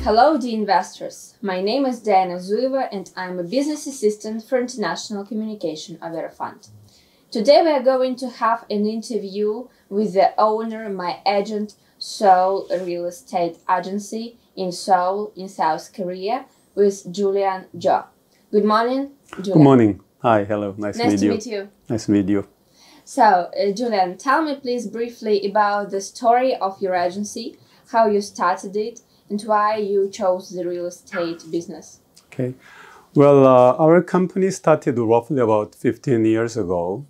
Hello, dear investors. My name is Diana Zueva and I'm a business assistant for international communication of Vera Fund. Today we are going to have an interview with the owner of MyAgent Seoul real estate agency in Seoul, in South Korea, with Julian Jo. Good morning, Julian. Good morning. Hi, hello. Nice to meet you. Nice to meet you. So, Julian, tell me please briefly about the story of your agency, how you started it, and why you chose the real estate business. Okay. Well, our company started roughly about 15 years ago,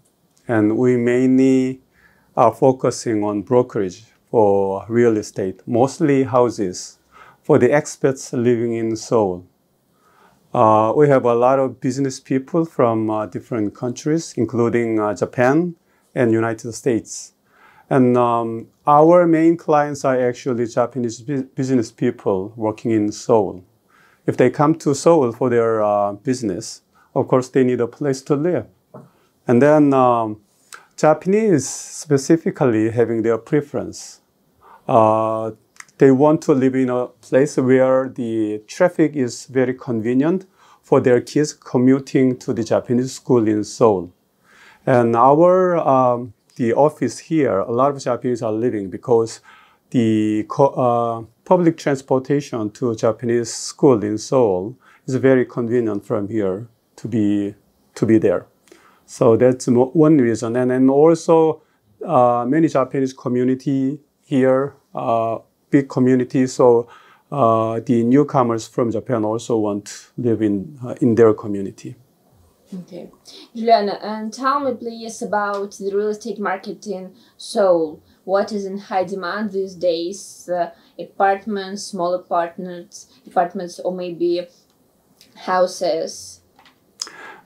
and we mainly are focusing on brokerage for real estate, mostly houses, for the expats living in Seoul. We have a lot of business people from different countries, including Japan and United States. And our main clients are actually Japanese business people working in Seoul. If they come to Seoul for their business, of course, they need a place to live. And then Japanese specifically having their preference. They want to live in a place where the traffic is very convenient for their kids commuting to the Japanese school in Seoul. And the office here, a lot of Japanese are living because the public transportation to Japanese school in Seoul is very convenient from here to be there. So that's one reason. And also many Japanese community here, big community. So the newcomers from Japan also want to live in their community. Okay. Juliana, and tell me please about the real estate market in Seoul. What is in high demand these days? Apartments, small apartments, or maybe houses?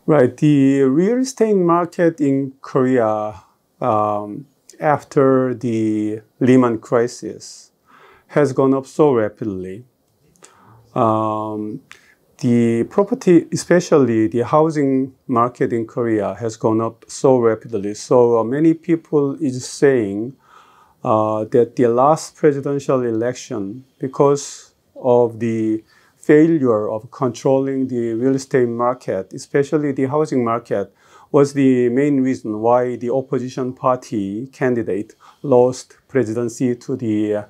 Right. The real estate market in Korea after the Lehman crisis has gone up so rapidly. The property, especially the housing market in Korea, has gone up so rapidly. So many people is saying that the last presidential election, because of the failure of controlling the real estate market, especially the housing market, was the main reason why the opposition party candidate lost presidency to the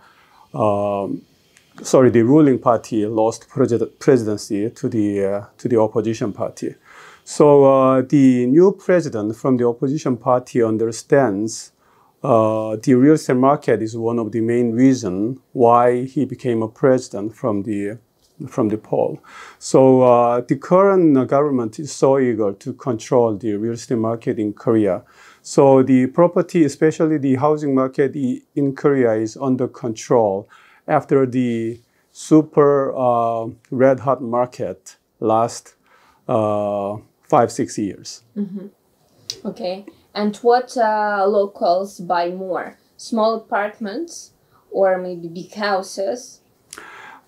the ruling party lost presidency to the opposition party. So the new president from the opposition party understands the real estate market is one of the main reasons why he became a president from the poll. So the current government is so eager to control the real estate market in Korea. So the property, especially the housing market in Korea, is under control after the super red hot market last 5-6 years. Mm-hmm. Okay. And what locals buy more? Small apartments or maybe big houses?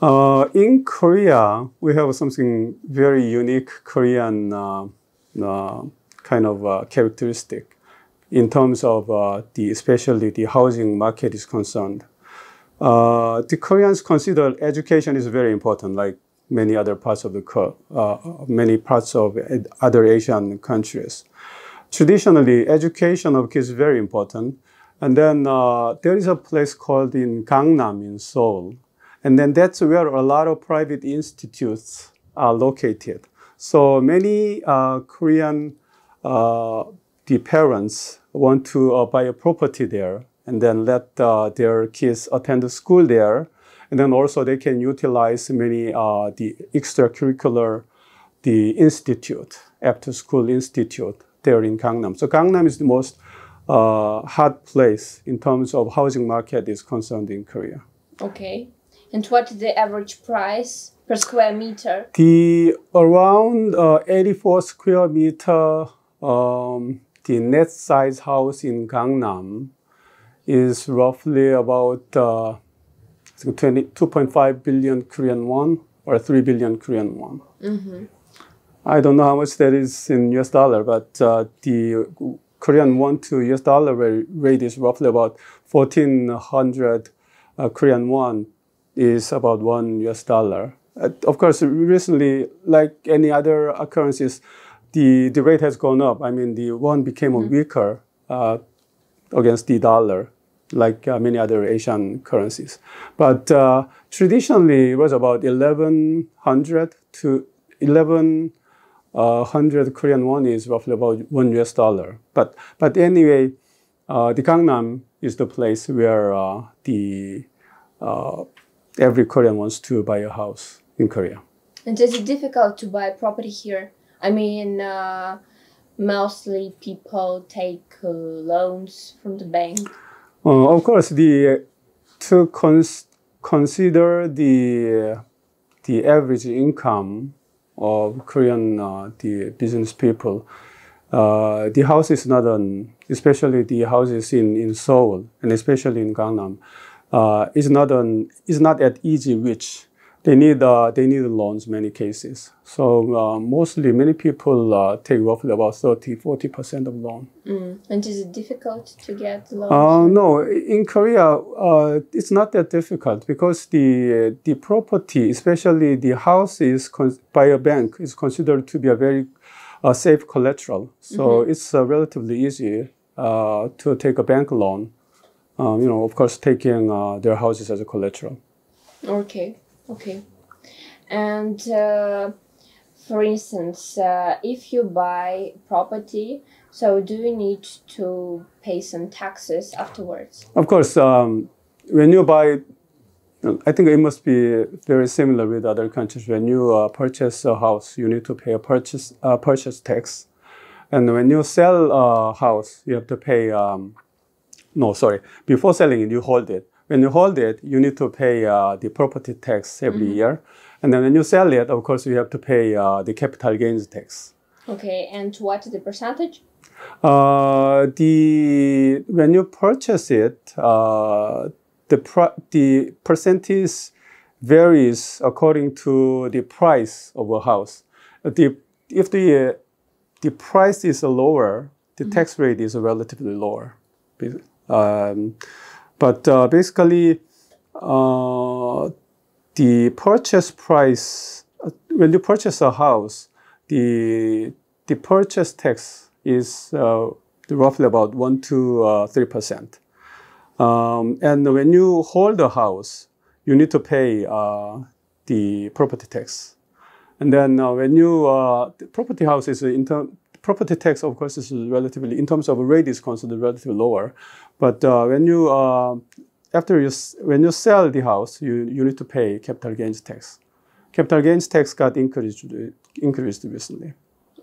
In Korea, we have something very unique Korean kind of characteristic in terms of especially the housing market is concerned. The Koreans consider education is very important, like many other parts of other Asian countries. Traditionally, education of kids is very important. And then there is a place called in Gangnam in Seoul. And then that's where a lot of private institutes are located. So many Korean the parents want to buy a property there and then let their kids attend the school there. And then also they can utilize many the extracurricular, the institute, after school institute there in Gangnam. So Gangnam is the most hot place in terms of housing market is concerned in Korea. Okay. And what is the average price per square meter? The around 84 square meter, the net size house in Gangnam is roughly about 2.5 billion Korean won or 3 billion Korean won. Mm-hmm. I don't know how much that is in US dollar, but the Korean won to US dollar rate is roughly about 1,400 Korean won is about $1. Of course, recently, like any other currencies, the rate has gone up. I mean, the won became weaker against the dollar, like many other Asian currencies. But traditionally, it was about 1,100 to 1,100 Korean won is roughly about $1. But anyway, the Gangnam is the place where every Korean wants to buy a house in Korea. And is it difficult to buy property here? I mean, mostly people take loans from the bank. Of course, to consider the average income of Korean the business people, the house is not especially the houses in Seoul and especially in Gangnam, is not at easy reach. They need loans in many cases. So mostly many people take roughly about 30-40% of loan. And is it difficult to get loans? No, in Korea it's not that difficult because the property, especially the house, is by a bank is considered to be a very safe collateral. So it's relatively easy to take a bank loan. Of course, taking their houses as a collateral. Okay. And for instance, if you buy property, so do you need to pay some taxes afterwards? Of course, when you buy, I think it must be very similar with other countries. When you purchase a house, you need to pay a purchase tax. And when you sell a house, you have to pay, before selling it, you hold it. When you hold it, you need to pay the property tax every year. And then when you sell it, of course, you have to pay the capital gains tax. Okay, and what is the percentage? When you purchase it, the percentage varies according to the price of a house. If the price is lower, the tax rate is relatively lower. But basically, the purchase price, when you purchase a house, the purchase tax is roughly about 1 to 3%. And when you hold a house, you need to pay the property tax. And then when the property house is property tax, of course, is relatively, in terms of rate, is considered relatively lower. But when you sell the house, you need to pay capital gains tax. Capital gains tax got increased recently.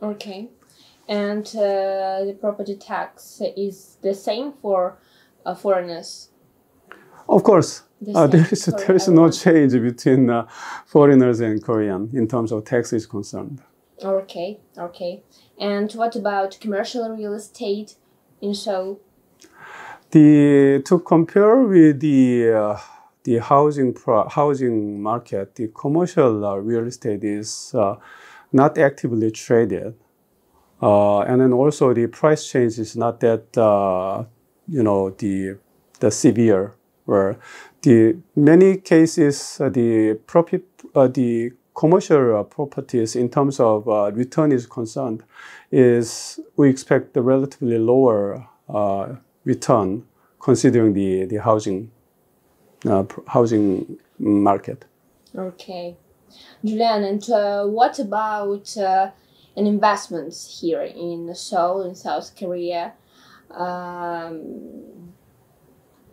Okay, and the property tax is the same for foreigners. Of course, there is no change between foreigners and Korean in terms of tax is concerned. Okay. And what about commercial real estate in Seoul? To compare with the housing market, the commercial real estate is not actively traded, and then also the price change is not that the severe. Where many cases the commercial properties in terms of return is concerned, we expect a relatively lower return considering the housing market. Okay, Julian, and what about investments here in Seoul, in South Korea?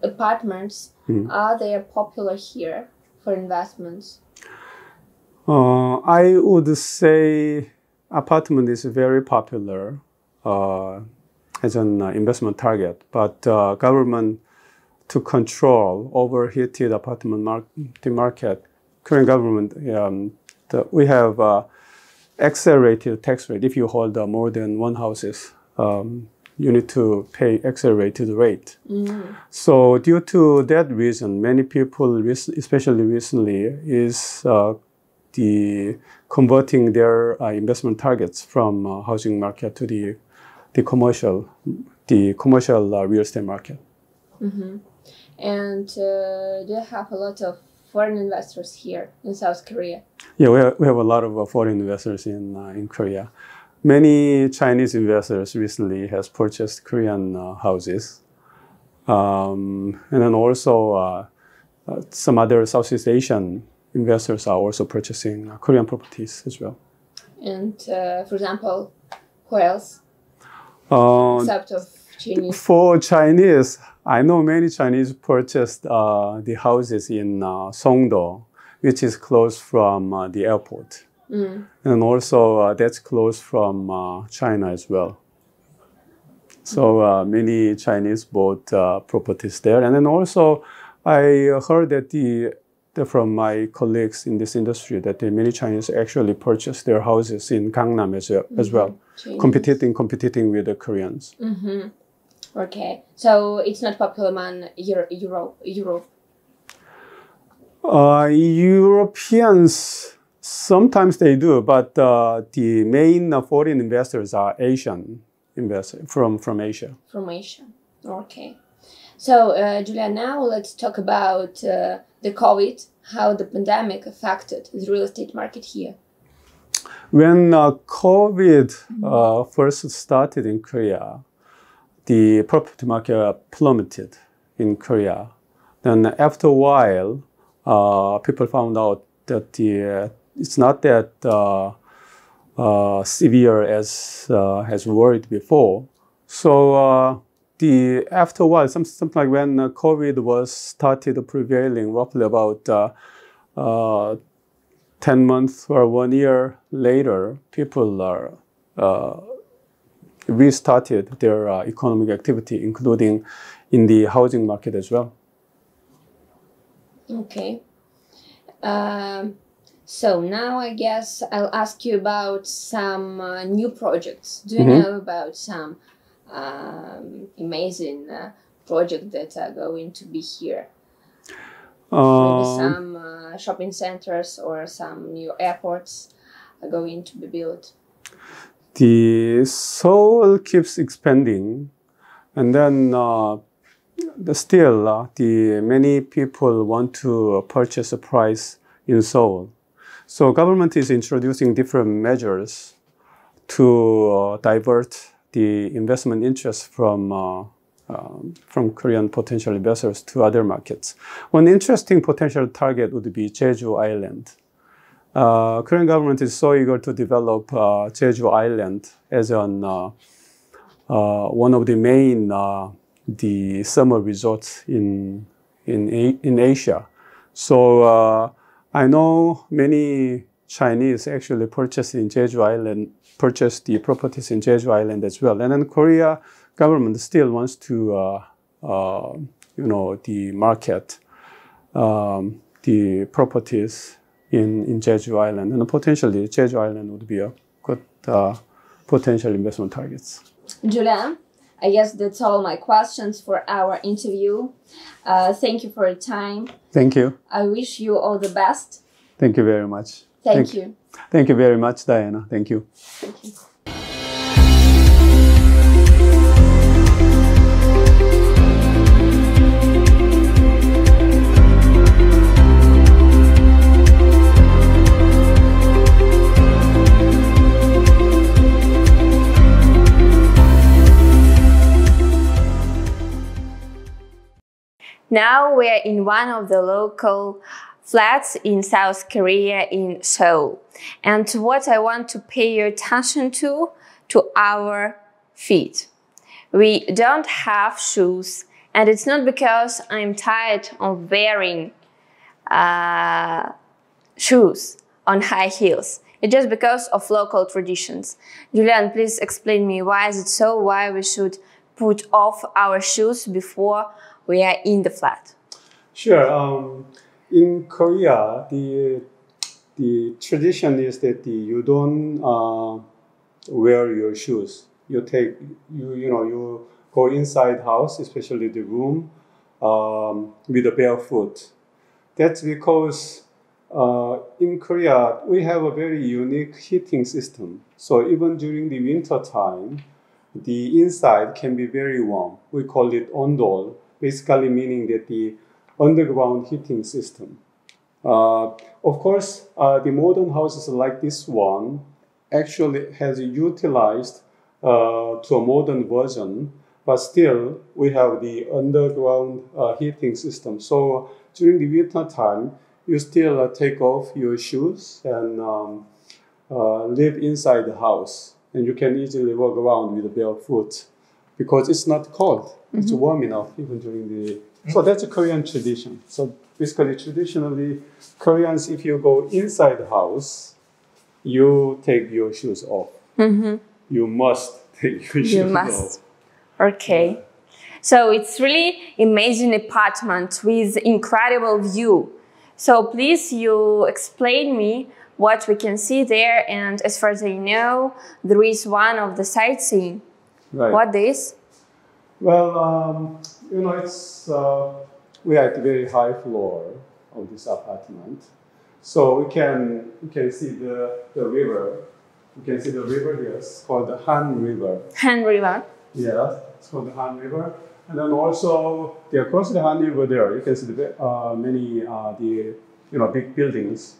Apartments, are they popular here for investments? I would say apartment is very popular as an investment target, but government to control overheated apartment market, Korean government, we have accelerated tax rate. If you hold more than one houses, you need to pay accelerated rate. So due to that reason, many people, especially recently, is converting their investment targets from housing market to the commercial real estate market. And do you have a lot of foreign investors here in South Korea? Yeah, we have a lot of foreign investors in Korea. Many Chinese investors recently has purchased Korean houses. And then also some other Southeast Asian investors are also purchasing Korean properties as well. And for example, who else? Except of Chinese. For Chinese, I know many Chinese purchased the houses in Songdo, which is close from the airport. And also that's close from China as well. So many Chinese bought properties there. And then also I heard that from my colleagues in this industry that many Chinese actually purchased their houses in Gangnam as well, competing with the Koreans. Okay, so it's not popular among Europe. Europeans, sometimes they do, but the main foreign investors are Asian investors from Asia. From Asia, okay. So, Julia, now let's talk about the COVID, how the pandemic affected the real estate market here. When COVID first started in Korea, the property market plummeted in Korea. Then after a while, people found out that it's not that severe as worried before. So after a while, something like when COVID was started prevailing, roughly about 10 months or 1 year later, people restarted their economic activity, including in the housing market as well. Okay. So now I guess I'll ask you about some new projects. Do you know about some amazing projects that are going to be here? Maybe some shopping centers or some new airports are going to be built. The Seoul keeps expanding, and then still many people want to purchase a price in Seoul. So government is introducing different measures to divert the investment interest from Korean potential investors to other markets. One interesting potential target would be Jeju Island. Korean government is so eager to develop Jeju Island as one of the main the summer resorts in Asia. So I know many Chinese actually purchased the properties in Jeju Island as well. And then Korea government still wants to the market the properties in Jeju Island, and potentially Jeju Island would be a good potential investment targets. Julian, I guess that's all my questions for our interview. Thank you for your time. Thank you. I wish you all the best. Thank you very much. Thank you. Thank you very much, Diana. Thank you. Thank you. Now we're in one of the local flats in South Korea in Seoul. And what I want to pay your attention to our feet. We don't have shoes, and it's not because I'm tired of wearing shoes on high heels. It's just because of local traditions. Julian, please explain me why is it so, why we should put off our shoes before we are in the flat. Sure. In Korea, the tradition is that you don't wear your shoes. You go inside house, especially the room, with a barefoot. That's because in Korea we have a very unique heating system. So even during the winter time, the inside can be very warm. We call it ondol, basically meaning that the underground heating system. Of course, the modern houses like this one actually has utilized to a modern version, but still we have the underground heating system. So during the winter time, you still take off your shoes and live inside the house, and you can easily walk around with barefoot because it's not cold. It's warm enough even during the. So that's a Korean tradition. So basically, traditionally, Koreans, if you go inside the house, you take your shoes off. You must take your shoes off. Okay. So it's really amazing apartment with incredible view. So please, you explain me what we can see there. And as far as I know, there is one of the sightseeing. Right. What is? Well, you know, it's we are at the very high floor of this apartment, so we can see the river. You can see the river here. It's called the Han River. Han River. Yeah, it's called the Han River. And then also across the Han River there, you can see the many big buildings.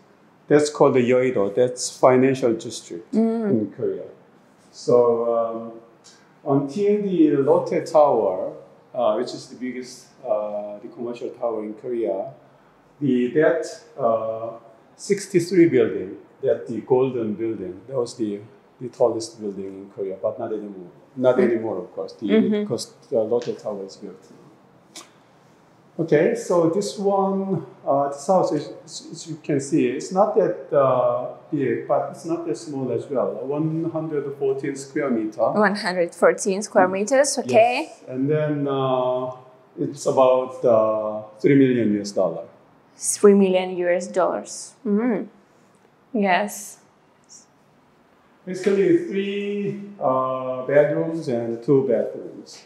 That's called the Yeoui. That's financial district in Korea. So until the Lotte Tower, which is the biggest the commercial tower in Korea, that 63 building, that the Golden Building, that was the tallest building in Korea, but not anymore. Not anymore, of course, because the Lotte Tower is built. Okay, so this one, this house, as you can see, it's not that big, but it's not that small as well. 114 square meter. 114 square meters, okay. Yes. And then it's about $3 million US. $3 million US. Yes. Basically, 3 bedrooms and 2 bathrooms.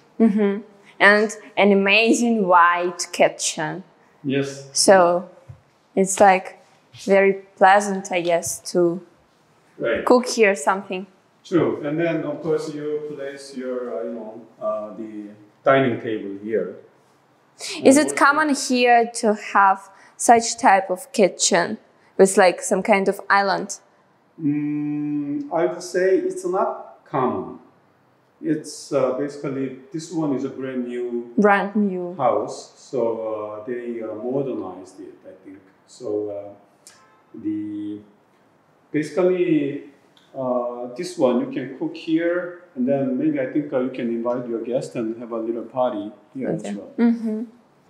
And an amazing white kitchen. Yes. So it's like very pleasant, I guess, to cook here something. True. And then, of course, you place your, the dining table here. Is it common here to have such type of kitchen with like some kind of island? I would say it's not common. It's basically, this one is a brand new house, so they modernized it, I think. So basically this one you can cook here, and then maybe I think you can invite your guests and have a little party here as well.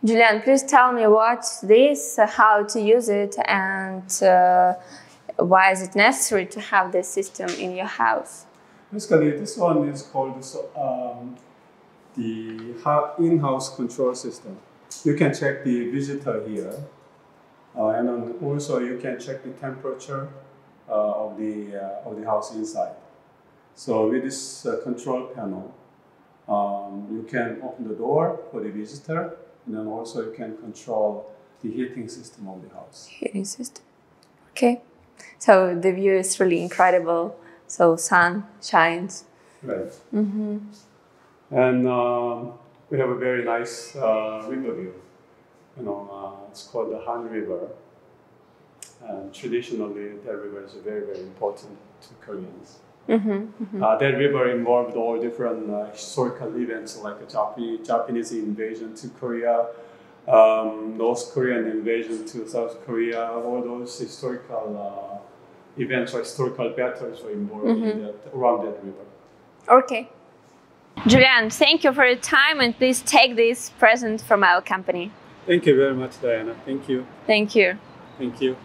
Julian, please tell me what's this, how to use it, and why is it necessary to have this system in your house? Basically, this one is called the in-house control system. You can check the visitor here, and then also you can check the temperature of the house inside. So with this control panel, you can open the door for the visitor, and then also you can control the heating system of the house. Heating system. Okay. So the view is really incredible. So sun shines. Right. And we have a very nice river view. It's called the Han River. And traditionally, that river is very, very important to Koreans. That river involved all different historical events like a Japanese invasion to Korea, North Korean invasion to South Korea, all those historical events or historical battles were involved around that river. Okay. Julian, thank you for your time, and please take this present from our company. Thank you very much, Diana. Thank you. Thank you. Thank you.